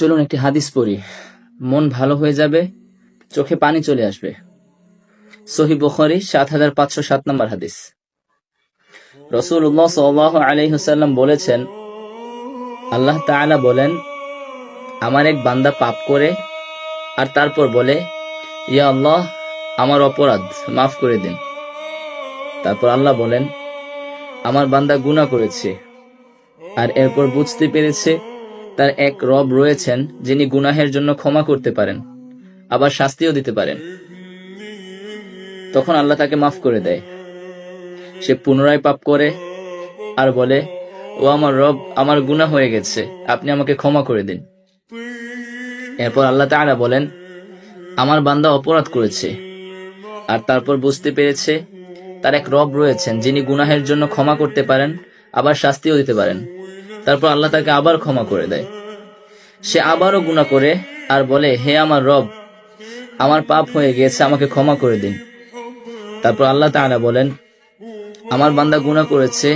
চলুন একটি হাদিস পড়ি, মন ভালো হয়ে যাবে, চোখে পানি চলে আসবে। সহিহ বুখারী ৭৫০৭ নম্বর হাদিস। রাসূলুল্লাহ সাল্লাল্লাহু আলাইহি ওয়াসাল্লাম বলেছেন, আল্লাহ তাআলা বলেন, আমার এক বান্দা পাপ করে আর তারপর বলে, ইয়া আল্লাহ, আমার অপরাধ মাফ করে দিন। তারপর আল্লাহ বলেন, আমার বান্দা গুনাহ করেছে আর এরপর বুঝতে পেরেছে তার এক রব রয়েছেন যিনি গুনাহের জন্য ক্ষমা করতে পারেন, আবার শাস্তিও দিতে পারেন। তখন আল্লাহ তাকে মাফ করে দেয়। সে পুনরায় পাপ করে আর বলে, ও আমার রব, আমার গুনাহ হয়ে গেছে, আপনি আমাকে ক্ষমা করে দিন। এরপর আল্লাহ তাআলা বলেন, আমার বান্দা অপরাধ করেছে আর তারপর বুঝতে পেরেছে তার এক রব রয়েছেন যিনি গুনাহের জন্য ক্ষমা করতে পারেন, আবার শাস্তিও দিতে পারেন। তারপর আল্লাহ তাকে আবার ক্ষমা করে দেয়। সে আবারও গুনাহ করে আর বলে, হে আমার রব, আমার পাপ হয়ে গিয়েছে, আমাকে ক্ষমা করে দিন। তারপর আল্লাহ তাআলা বলেন, আমার বান্দা গুনাহ করেছে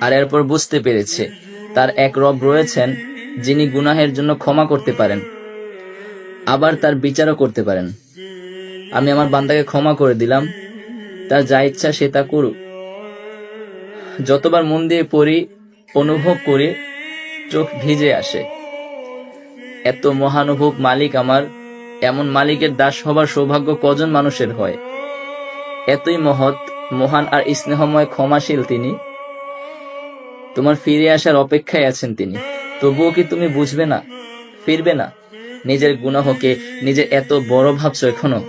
আর এরপর বুঝতে পেরেছে তার এক রব রয়েছেন যিনি গুনাহের জন্য ক্ষমা করতে পারেন, আবার তার বিচারও করতে পারেন। আমি আমার বান্দাকে ক্ষমা করে দিলাম, তার যা ইচ্ছা সে তা করুক। যতবার মন দিয়ে পড়ি, অনুভব করি, চোখ ভিজে আসে। এত মহানুভব মালিক আমার, এমন মালিকের দাস হবার সৌভাগ্য কজন মানুষের হয়? এতই মহৎ, মহান আর স্নেহময়, ক্ষমাশীল তিনি। তোমার ফিরে আসার অপেক্ষায় আছেন তিনি। তবুও কি তুমি বুঝবে না, ফিরবে না? নিজের গুনাহকে নিজের এত বড় ভাবছো এখনো?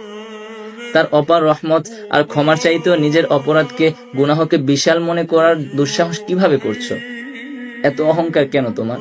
তার অপার রহমত আর ক্ষমার চাইতেও নিজের অপরাধকে, গুনাহকে বিশাল মনে করার দুঃসাহস কিভাবে করছো? এত অহংকার কেন তোমার?